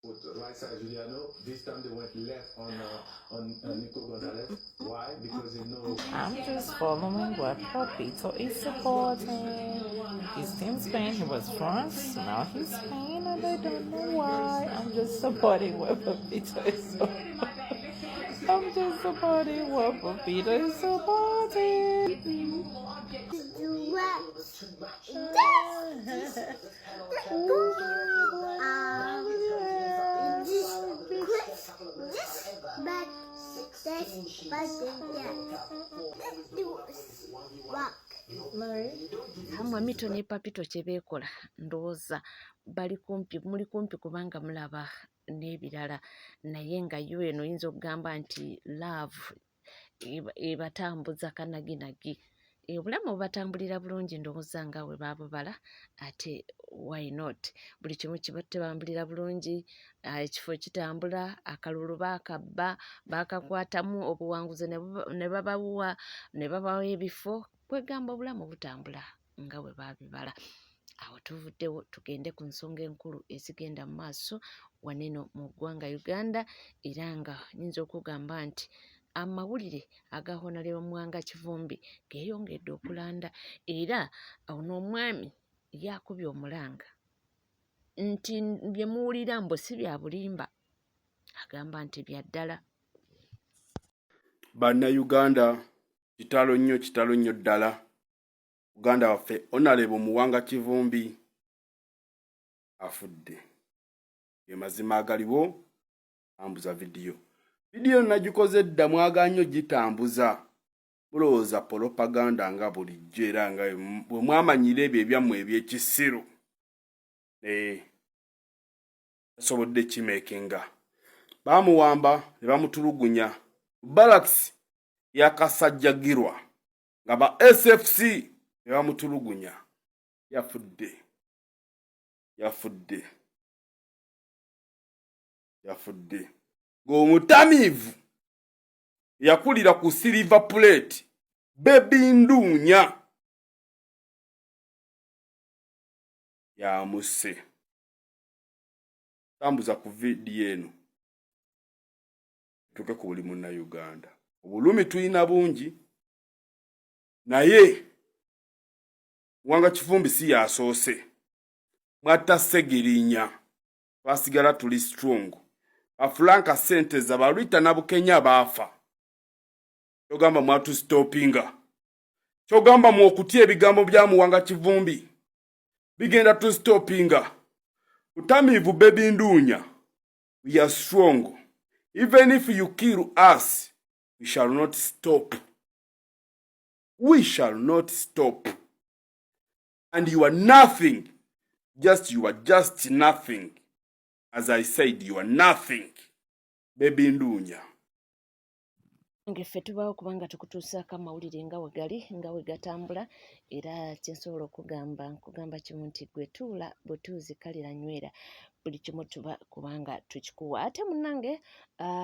With right side Juliano, this time they went left on Nico Gonzalez. Why? Because they know. I'm just following what Papito is supporting. His team's Spain, he was France, now he's Spain, and I don't know why. I'm just supporting what Papito is supporting. I'm just supporting what Papito is supporting. Hamwe Mito ne Papito kye beekola ndowooza muli kumpi kubanga mulaba n'ebirala naye nga yo eno oyinza okugamba nti love ebatambuza kanaginagi. Obulamu bubatambulira bulungi ndowooza nga we baabubala ate why not? Buli kimu kiba tebambulira bulungi, ekifo kitambula, akalulu baakabba, baakakwatamu obuwanguzi ne babawa ne babawa ebifo, kwegamba obulamu butambula nga bwe baabibala. Awo tuvuddewo tugende ku nsonga enkulu ezigenda mu maaso waneno mu ggwanga Uganda, era nga nyinza okugamba nti amawulire aga Honorable Mwanga Kivumbi geeyongedde okulanda, era ono omwami yakubye omulanga nti bye muwulira mbu si bya bulimba, agamba nti bya ddala. Bannayuganda, kitalo nnyo ddala. Uganda waffe Honorable Mwanga Kivumbi afudde. Ye mazima agaliwo, ambuza vidiyo. Vidiyo nagikoze dda mwaga nnyo gitambuza. Mulowooza propaganda nga bulijjo era nga bwe mwamanyira ebyo ebyammwe eby'ekisiru. Asobodde kimeekinga. Baamuwamba ne bamutulugunya. Barracks yakasajjagirwa nga ba SFC ne bamutulugunya. Yafudde. Ng'omutamiivu yakulira ku Silver Plate Baby Nduunya yamuse. Tambuza ku vidiyo eno tuke ku buli Munnayuganda. Obulumi tulina bungi naye Mwanga Kivumbi si yasoose. Mwatta Segirinya twasigala tuli strong. Afranka sente za Barwita na Bukenya baafa. Kyogamba mwatu stoppinga. Kyogamba mwokutya ebigambo bya Mwanga Kivumbi bigenda tu stoppinga. Utamivu Baby Nduunya, we are strong. Even if you kill us, we shall not stop. We shall not stop. And you are nothing. You are just nothing. As I said, you are nothing. Baby Nduunya. Ngeffe tubaawo kubanga tukutuusaako amawulire nga we gali nga we gatambula, era kyensobola okugamba kimu nti gwe tuula butuuzi kalira nywera, buli kimu tuba kubanga tukikuwa. Ate munnange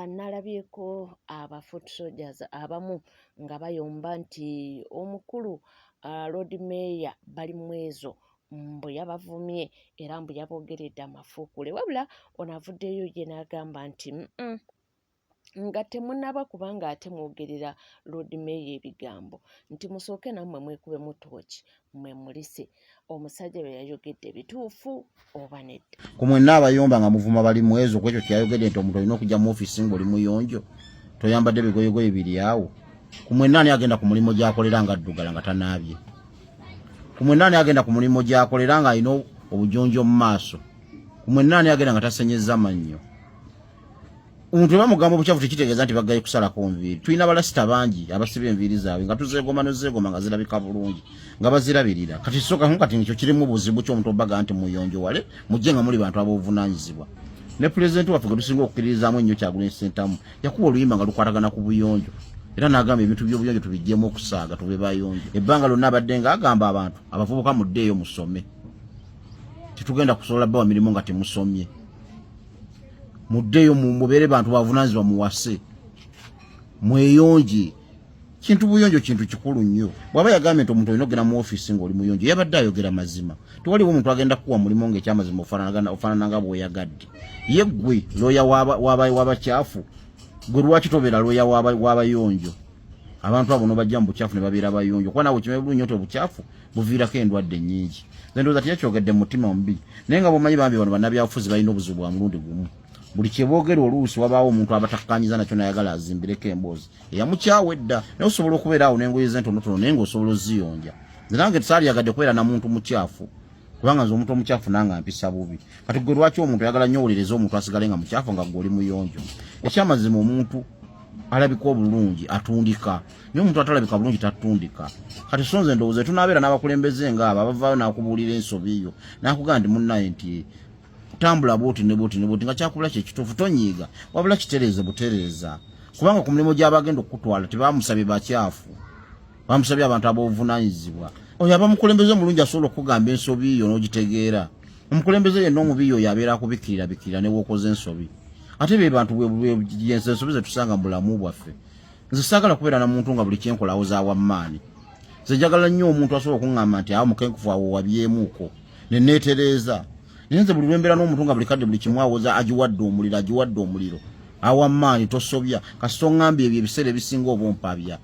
nalabyeko abafoot soldiers abamu nga bayomba nti omukulu Lord Mayor bali mwezo mbu yabavumye era mbu yabogeredde amafuukule, wabula ono avuddeyo ye n'agamba nti nga temunaba kubanga ate mwogerera Lord Mayor ebigambo nti musooke nammwe mwekube mutooki mwe mulise. Omusajja bwe yayogedde bituufu oba nedda? Ku mwenna abayomba nga muvuma bali mwezo kwekyo kyayogedde nti omuntu olina okujja mu ofiisi ng'oli muyonjo toyambadde bigoyegoye biri awo. Ku mwenna ani agenda ku mulimu gy'akolera nga addugala nga tanaabye? Ku mwenna ani agenda ku mulimu gy'akolera nga alina obujonjo mu maaso? Ku mwenna ani agenda nga tasenyezza mannyo? Omuntu bamugamba obucyafu tekitegeeza nti bagaye kusalako nviiri. Tulina balasita bangi abasiba enviiri zaabwe nga tuzeegoma nozeegoma nga zirabika bulungi nga bazirabirira. Kati soka kati ekyo kirimu buzibu ky'omuntu obaga nti muyonjo wale mujje nga muli bantu ab'obuvunaanyizibwa. Ne pulezidenti waffe gwe tusinga okukkirizaamu ennyo Kyagulanyi Ssentamu yakuba oluyimba nga lukwatagana ku buyonjo, era n'agamba ebintu by'obuyonjo tubiggyeemu okusaaga tube bayonjo. Ebbanga lyonna abadde ng'agamba abantu abavubuka muddeeyo musome, tetugenda kusobola bbawa mirimu nga temusomye. Muddeeyo mubeere bantu bavunaanyizibwa muwase mweyonje. kintu buyonjo kintu kikulu nnyo bwaba yagambye nti omuntu olina ogenda mu office ng'oli muyonjo yabadde ayogera mazima tewaliwo omuntu agenda kuwa mulimu ng'ekyamazima ofaanana nga bw'oyagadde ye gwe looya w'abakyafu gwe lwaki tobeera looya w'abayonjo abantu abo nobajja mu bukyafu ne babeera bayonjo kuba naawe kimanyi bulungi nti obukyafu buviirako endwadde nnyingi ze ndowooza tiyakyogedde mu mutima mubi naye nga bw'omanyi bambi bano bannabyabufuzi balina obuzibu bwa mulundi gumu buli kyeboogera oluusi wabaawo omuntu abatakkanyiza nakyo nayagala azimbireko emboozi eyamukyawa edda naye osobola okubeera awo n'engoye ze ntonotono naye ng'osobola oziyonja nze nange tisaaliyagadde kubeera na muntu mukyafu kubanga nze omuntu omukyafu nange ampisa bubi kati gwe lwaki omuntu ayagala nnyo owulereza omuntu asigale nga mukyafu nga gwe oli muyonjo ekyamazima omuntu alabika obulungi atundika naye omuntu atalabika bulungi tatundika kati so nze ndowooza tunaabeera n'abakulembeze ngaabo abavaayo n'akubuulira ensobi eyo n'akugamba nti munnaye nti tambula bwoti ne bwoti nga kyakubula kyekituufu tonyiiga wabula kitereeze butereeza kubanga ku mulimu gy'abagenda okutwala tebamusabye bakyafu bamusabye abantu ab'obuvunaanyizibwa oyo aba mukulembeze omulungi asobola okugamba ensobi yo n'ogitegeera omukulembeze yenna omubi oyo abeera akubikirira ne bw'okoze ensobi ate be bantu ensobi ze tusanga mu bulamu bwaffe nze saagala kubeera na muntu nga buli kyenkola awozaawa maani nze njagala nnyo omuntu asobola okuŋŋamba nti awo mukenkufu awo wabyemuuko ne neetereeza naye nze buli lwembeera n'omuntu nga buli kadde buli kimu awoza agiwadde omuliro awa maani tosobya kasi toŋŋambye ebyo ebiseera ebisinga oba ompabya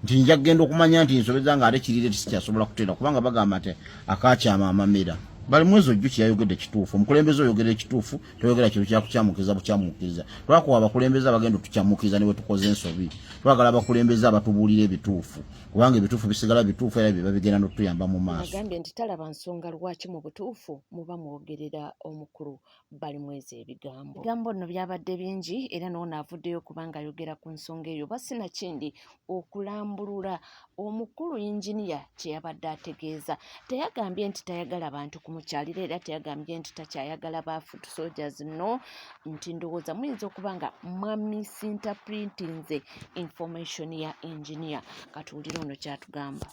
nti nja kgenda okumanya nti nsobe zange ate kirire tisikyasobola kuteera kubanga bagamba nti akakyama amamera bali mwezi ojjuki yayogedde kituufu omukulembeze oyogera ekituufu toyogera kintu kyakukyamukiriza bukyamukkiriza lwakuwa abakulembeze abagenda otukyamukiriza ne bwe tukoze ensobi twagala abakulembeze abatubuulira ebituufu kubanga ebituufu bisigala bituufu era bye babigenda n'otuyamba mu maaso agambye nti talaba nsonga lwaki mu butuufu muba mwogerera omukulu bali mwezi ebigambo nno byabadde bingi era n'ono avuddeyo kubanga ayogera ku nsonga eyo basina kindi okulambulula omukulu yinginiya kye yabadde ategeeza teyagambye nti tayagala bantu kumukyalira era teyagambye nti takyayagala ba foot soldiers no nti ndowooza muyinza okuba nga misinterpretinze information ya engineer katuwulire ono kyatugamba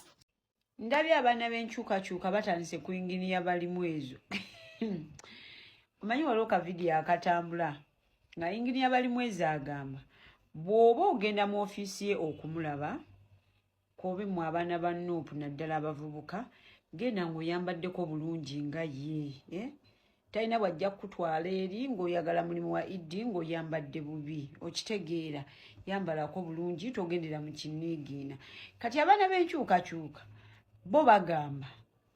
ndabye abaana b'enkyukakyuka batandise ku inginiya balimu ezo omanyi waliwo ka vidiyo akatambula nga inginiya balimu ezo agamba bw'oba ogenda mu ofiisi ye okumulaba kobe mu abaana ba Nuupu naddala abavubuka genda ng'oyambaddeko bulungi nga ye talina bwajja kutwala eri ng'oyagala mulimu wa iddi ng'oyambadde bubi okitegeera yambalako bulungi togendera mu kinniigiina kati abaana b'enkyukakyuka bo bagamba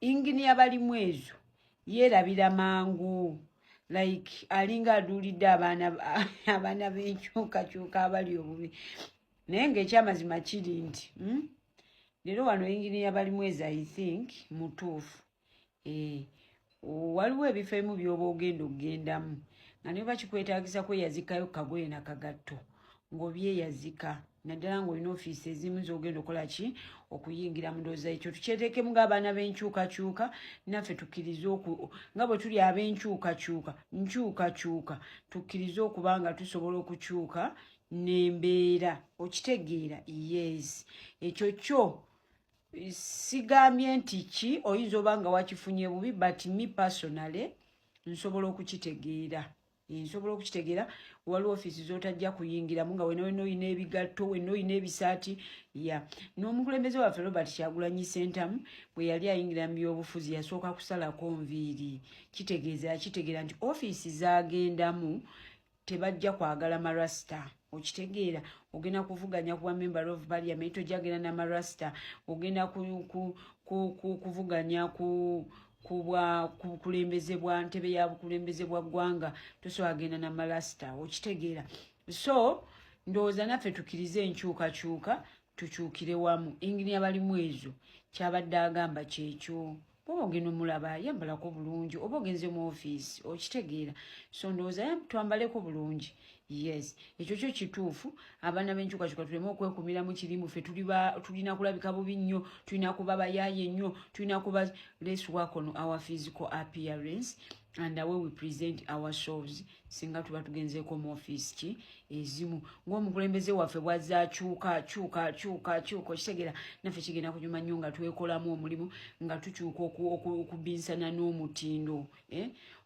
inginiya balimu ezo yeerabira mangu like alinga aduulidde abaana b'enkyukakyuka abali obubi naye ng'ekyamazima kiri nti leero wano inginiya balimu ezo I think mutuufu waliwo ebifo ebimu by'oba ogenda okugendamu nga ne bakikwetaagisa kweyazikayo kagoye na kagatto ng'obyeyazika naddala ng'olina ofiisi ezimu z'ogenda okola ki okuyingira mu ndowooza ekyo tukyeteekemu ng'abaana b'enkyukakyuka naffe tukkirize nga bwe tuli ab'enkyukakyuka tukkirize okuba nga tusobola okukyuka n'embeera okitegeera yes ekyo kyo sigambye nti ki oyinza oba nga wakifunye bubi but me personally nsobola okukitegeera waliwo ofiisi z'otajja kuyingiramu nga wena oyina ebigatto wena oyina ebisaati n'omukulembeze waffe Robert Kyagulanyi Ssentamu bwe yali ayingira mu byobufuzi yasooka kusalako nviiri kitegeera nti ofiisi z'agendamu tebajja kwagala marasita okitegeera ogenda kuvuganya ku member of parliament ojagenda na marasita ogenda kuvuganya ku kulembeze bwa ntebe ya bukulembeze bwa ggwanga tosobola agenda na marasita okitegeera so ndowooza naffe tukkirize enkyukakyuka tukyukire wamu inginiya balimu ezo kyabadde agamba kyekyo bwoba ogenda omulaba yambalako bulungi oba ogenze mu ofiisi okitegeera so ndowooza twambaleko bulungi yes ekyo kyo kituufu abaana b'enkyukakyuka tuleme okwekumira mu kirimu ffe tulina kulabika bubi nnyo tulina kuba bayaaye nnyo tulina kuba let's work on our physical appearance and the way we present ourselves singa tuba tugenzeeko mu ofiisi ki ezimu ng'omukulembeze waffe bwazza kyuka okitegeera naffe kigenda kunyuma nnyo nga twekolamu omulimu nga tukyuka okubinsana n'omutindo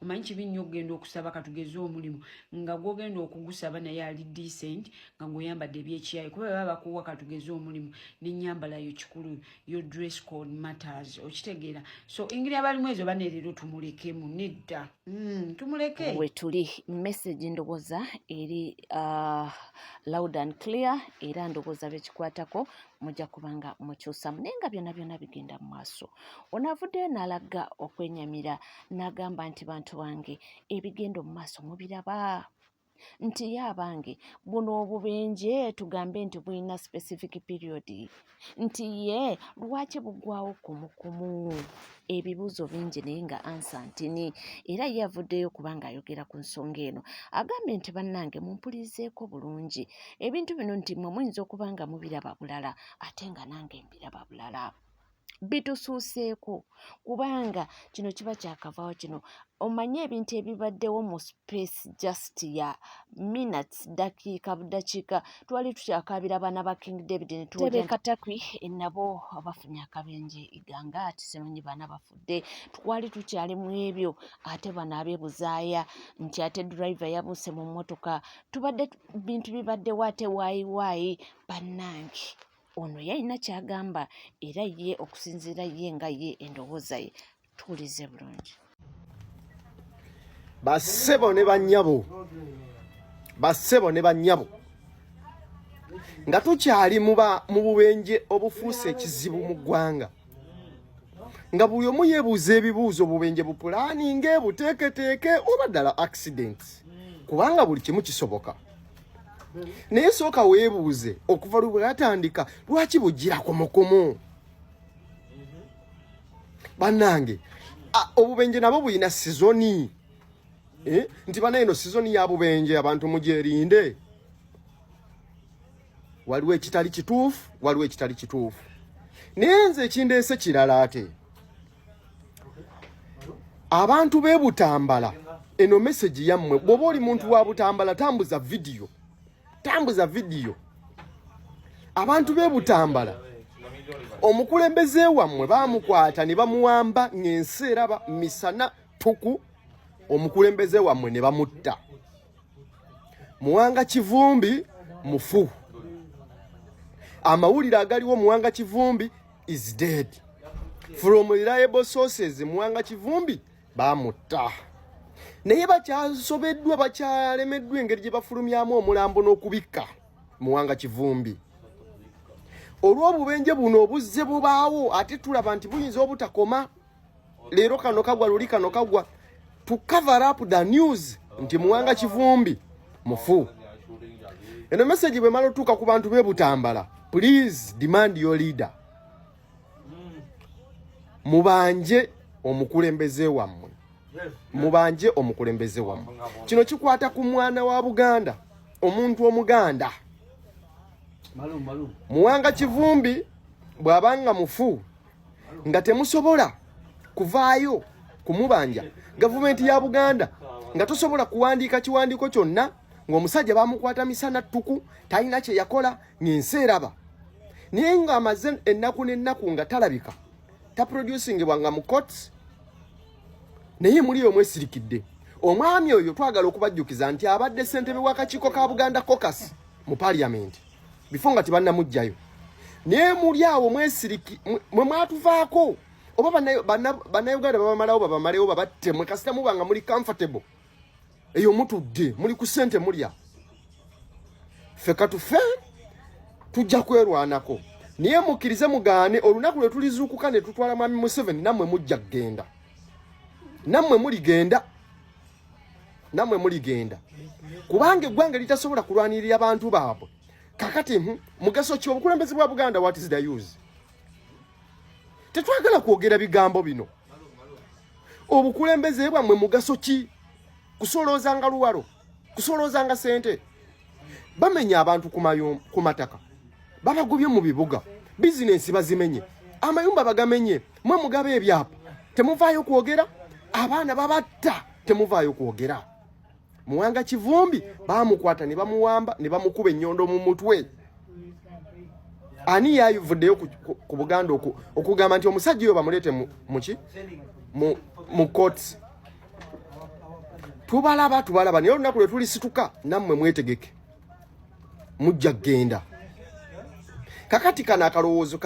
omanyi kibi nnyo okugenda okusaba katugeze omulimu nga gwogenda okugusaba naye ali decent nga ng'oyambadde ebyekiyayi kuba baba bakuwa katugeze omulimu n'ennyambala yo kikulu yo dress code matters okitegeera so engeri abalimu ezo baneerero tumulekemu nedda tumuleke we tuli message ndowooza eri loud and clear era ndowooza bekikwatako mujja kubanga mukyusamu naye nga byonna bigenda mu maaso onaavuddeyo n'alaga okwenyamira n'agamba nti bantu bange ebigenda mu maaso mubiraba nti ye abange buno obubenje tugambe nti bulina specific period nti ye lwaki bugwawo kumukumu ebibuuzo bingi naye nga ansa ntini era ye avuddeyo kubanga ayogera ku nsonga eno agambe nti bannange mumpulirizeeko bulungi ebintu bino nti mwe muyinza okuba nga mubiraba bulala ate nga nange mbiraba bulala bitusuuseeko kubanga kino kiba kyakavaawo kino omanye ebintu ebibaddewo mu space just ya minutes budakiika twali tukyakabira abaana ba King David ne Katakwi nabo bafunye akabenje iganga ati simanyi baana bafudde twali tukyali mu ebyo ate bano abeebuzaaya nti ate driver yabuuse mu mmotoka tubadde bintu bibaddewo ate waayi bannange ono yalina kyagamba era ye okusinziira ye nga ye endowooza ye tuwulize bulungi basebo ne bannyabo nga tukyali mu bubenje obufuuse ekizibu mu ggwanga nga buli omu yeebuuza ebibuuzo obubenje bupulaaninge buteeketeeke oba ddala accidents kubanga buli kimu kisoboka naye sooka weebuuze okuva lwe bweyatandika lwaki bugira kumukumu bannange obubenje nabo bulina sizoni nti bana eno sizoni ya bubenje abantu mugyerinde waliwo ekitali kituufu naye nze ekindeese kirala ate abantu beebutambala eno meseji yammwe bw'oba oli muntu wa butambala tambuza vidiyo abantu beebutambala omukulembeze wammwe baamukwata ne bamuwamba ng'ensi eraba misana tuku omukulembeze wammwe ne bamutta Muwanga Kivumbi mufu amawulire agaliwo Muwanga Kivumbi is dead from reliable sources Muwanga Kivumbi bamutta naye bakyasobeddwa bakyalemeddwa engeri gye bafulumyamu omulambo n'okubikka Muwanga Kivumbi olw'obubenje buno obuzze bubaawo ate tulaba nti buyinza obutakoma leero kano kagwa luli kano kagwa to cover up the news nti Muwanga Kivumbi mufu eno message bwe malo tuka ku bantu beebutambala please demand your leader mubanje omukulembeze wammwe kino kikwata ku mwana wa Buganda omuntu omuganda Muwanga Kivumbi bw'abanga mufu nga temusobola kuvaayo kumubanja gavumenti ya Buganda nga tosobola kuwandiika kiwandiiko kyonna ng'omusajja bamukwata misana ttuku talina kye yakola ng'ensi eraba naye ng'amaze ennaku n'ennaku nga talabika taproducingibwanga mu courts naye muli omwesirikidde omwami oyo twagala okubajjukiza nti abadde ssentebe w'akakiiko ka Buganda caucus mu parliament bifo nga tebannamugjayo naye muli awo mwesiriki mwe mwatuvaako oba bannayuganda babamalawo babamalewo babatte mwe kasita mubanga muli comfortable eyo mutudde muli ku ssente mulya ffe katufe tujja kwerwanako naye mukkirize mugaane olunaku lwe tulizuukuka ne tutwala mwami Museveni nammwe mujja kgenda nammwe muligenda kubanga eggwanga litasobola kulwanirira abantu baabwe kakati mugaso ki obukulembeze bwa Buganda what is the use tetwagala kwogera bigambo bino obukulembeze bwammwe mugaso ki kusoloozanga luwalo kusoloozanga sente bamenya abantu ku mataka babagubye mu bibuga bizinensi bazimenye amayumba bagamenye mwe mugaba ebyapa temuvaayo kwogera abaana babatta temuvaayo kwogera Muwanga Kivumbi bamukwata ne bamuwamba ne bamukuba ennyondo mu mutwe. Ani yayivuddeyo ku Buganda okugamba nti omusajja oyo bamulete mu courts. Tubalaba naye olunaku lwe tulisituka nammwe mwetegeke. Mujja genda. Kakati kana akalowoozo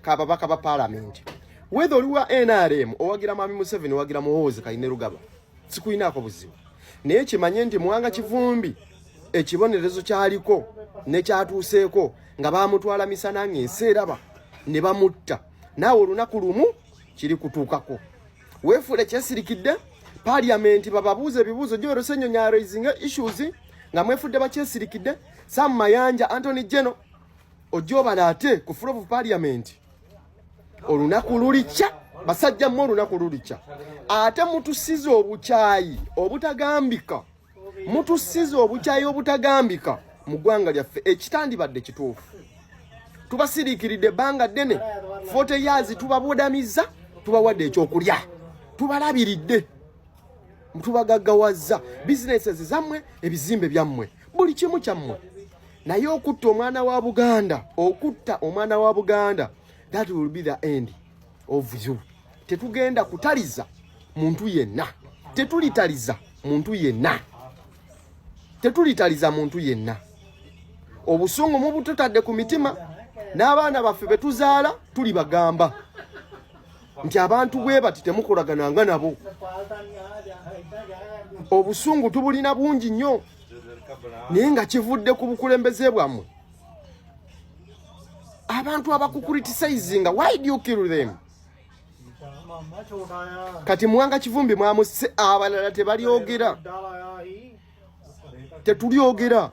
kababaka ba parliament. Whether oliwa NRM owagira Mwami Museveni owagira Muhoozi Kainerugaba. Sikuyinaako buzibu. Naye kimanye nti Muwanga Kivumbi ekibonerezo kyaliko ne kyatuuseeko nga baamutwala misana ng'ensi eraba ne bamutta. Naawe olunaku lumu kiri kutuukako. Weefuule kyesirikidde parliament bababuuze ebibuuzo Joero Ssennyonyi raising issues nga mwefudde bakyesirikidde. Sam Mayanja, Anthony General ojobala ate ku floor of parliament. Olunaku lulicha basajja mmwe olunaku lulicha. Ate mutusize obukyayi obutagambika. Mutusize obukyayi obutagambika mu ggwanga lyaffe ekitandibadde kituufu. Tubasiriikiridde banga ddene 40 years tubabudamiza tubawadde ekyokulya. Tubalabiridde. Tubagaggawaza businesses zammwe ebizimbe byammwe buli kimu kyammwe. Naye okutta omwana wa Buganda, okutta omwana wa Buganda, that will be the end of you. Tetugenda kutaliza muntu yenna. Tetulitaliza muntu yenna. Tetulitaliza muntu yenna. Obusungu mubututadde ku mitima n'abaana baffe betuzaala tuli bagamba nti abantu bwe bati temukolagananga nabo. Obusungu tubulina bungi nnyo naye nga kivudde ku bukulembeze bwammwe. Abantu abakukriticizinga, why do you kill them? Kati Muwanga Kivumbi mwamuse abalala tebalyogera. Tetulyogera.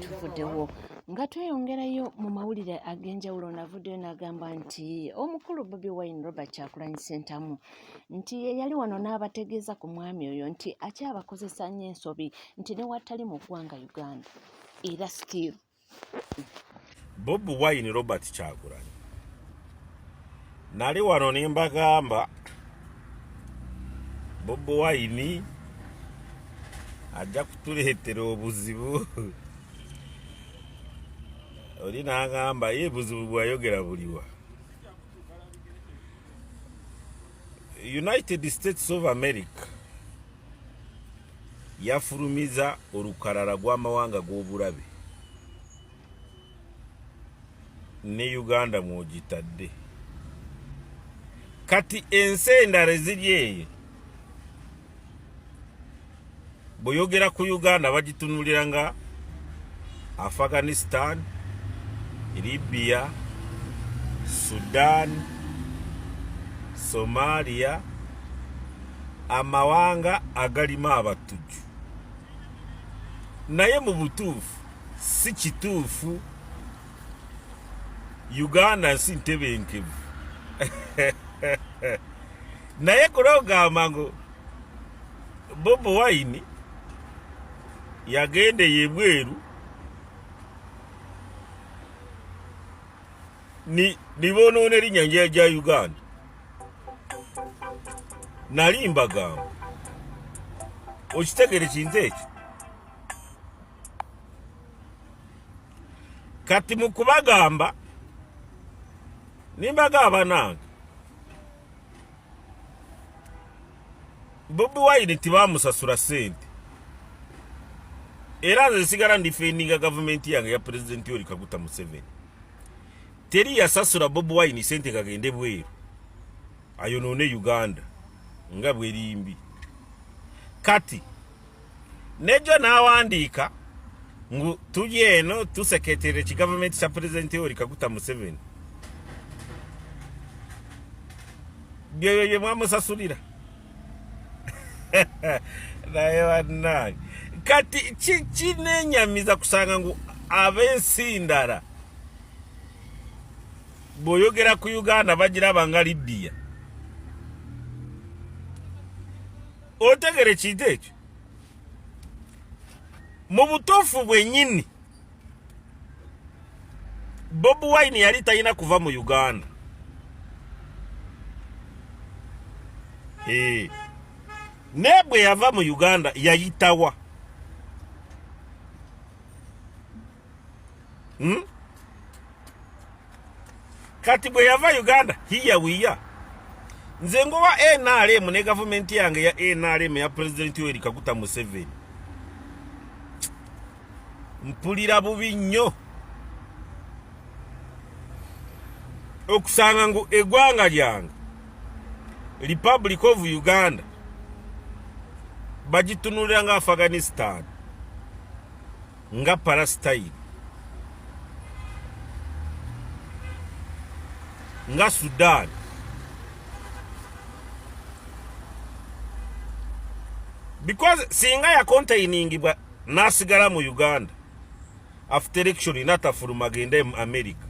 Tuvuddewo nga tweyongerayo mu mawulire ag'enjawulo navuddeyo n'agamba nti omukulu Bobi Wine Robert Kyagulanyi Ssentamu nti yali wano n'abategeeza ku mwami oyo nti akyabakozesa nnyo ensobi nti ne watali mu ggwanga Uganda era still Bobi Wine Robert Kyagulanyi nali wano ne mbagamba Bobi Wine ajja kutuleetera obuzibu. Oli n'agamba ye buzibu bwayogera buliwa. United States of America yafulumiza olukalala gw'amawanga g'obulabe ne Uganda mwogitadde. Kati ensi endala eziri eyo bw'oyogera ku Uganda bagitunulira nga Afghanistan, Libya, Sudan, Somalia, amawanga agalimu abatujju. Naye mu butuufu si kituufu. Uganda nsi ntebenkevu. Naye kulogamba ngo Bobi Wine yagende yebweru nibonoona erinnya lya Uganda. Nali mbagamba okitegere kintu ekyo. Kati mu kubagamba nimbagamba nange Bobi Wine tibamusasula ssente era nze sigala ndifendinga gavumenti yange ya President Yoweri Kaguta Museveni. Teri yasasula Bobi Wine ssente kagende bweru ayonoone Uganda nga bwerimbi. Kati nejo n'awandiika ngu tuje eno tuseketere kigavumenti kya President Yoweri Kaguta Museveni. Byoyo mwamusasulira. Naye wannange kati kinenyamiza kusanga ngu ab'ensi ndala bw'oyogera ku Uganda bagiraba nga Libya. Otegere kintu ekyo mu butuufu bwennyini Bobi Wine yali talina kuva mu Uganda. ne bwe yava mu Uganda yayitawa kati bwe yava Uganda hiya wiya nze ngowa NRM ne government yange ya NRM ya President Yoweri Kaguta Museveni mpulira bubi nnyo okusanga ngu eggwanga lyange Republic of Uganda bagitunulira nga Afghanistan nga Palestine nga Sudan because singa ya containingibwa nasigala mu Uganda after election natafuluma agende mu America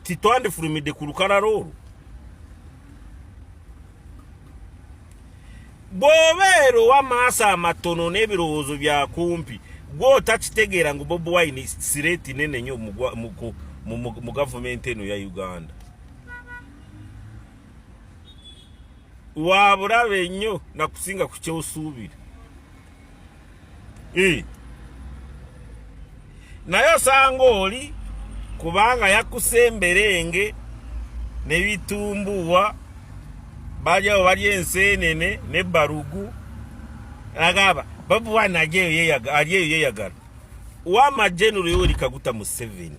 titwandifulumidde ku lukalala olwo bw'obeera ow'amaaso amatono n'ebirowoozo bya kumpi gw'otakitegeera ngu Bobi Wine sireeti nene nnyo mu gavumenti eno ya Uganda wabulabe nnyo nakusinga ku kyosuubira naye osanga oli kubanga yakusemberenge n'ebitumbuwa balyawo balya enseenene n'ebbalugu agamba Bobi Wine alyeyo yeeyagala wama General Yoweri Kaguta Museveni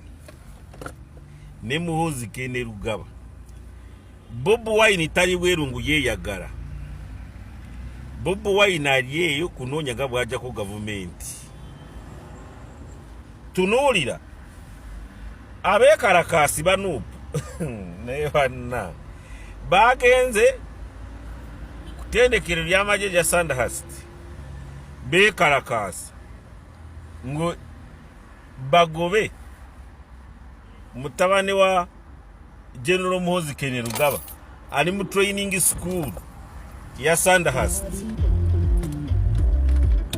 ne Muhoozi Kainerugaba Bobi Wine tali bwerungu yeeyagala Bobi Wine alyeyo kunoonya nga bw'ajjako gavumenti tunuulira abeekalakaasi banuupu naye banna bagenze kutendekero ly'amagye lya Sandhurst beekalakaasa ngo bagobe mutabani wa General Muhoozi Kainerugaba ali mu training school ya Sandhurst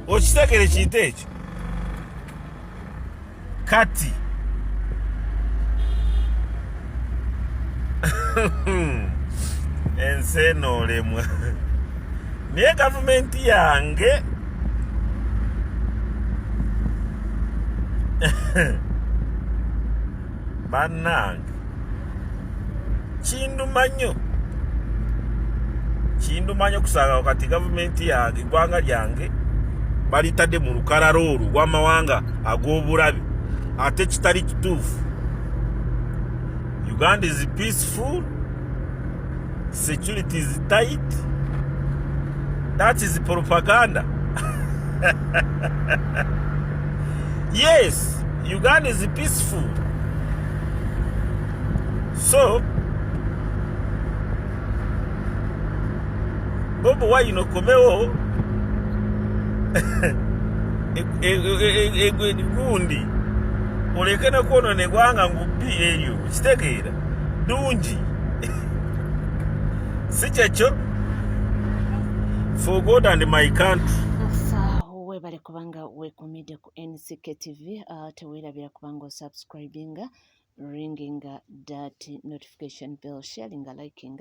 okitegere kintu ekyo kati enseno olemwa naye gavumenti yange bannange kindumanyo kusanga kati gavumenti yange eggwanga lyange balitadde mu lukalala olwo rw'amawanga ag'obulabe ate kitali kituufu. Uganda is peaceful, security is tight. That is propaganda. Yes, Uganda is peaceful. So, Bobi Wine okomewo gundi olekene kwonona eggwanga ngubbi eyo kitegeera dungi si kyekyo for God and my country. Webale kubanga wekumide ku NCK TV tewerabira kubanga subscribinga ringing that notification bell sharing liking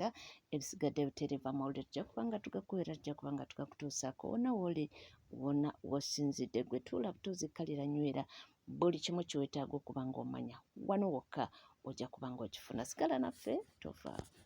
ebisigadde butereva mawulire tujja kubanga tugakuwera tujja kubanga tugakutuusaako wona woli wona wasinzidde gwe tuula butuuzikalira nywera buli kimu kiwetaaga okubanga omanya wano wokka ojja kubanga okifuna sigala naffe tofaayo.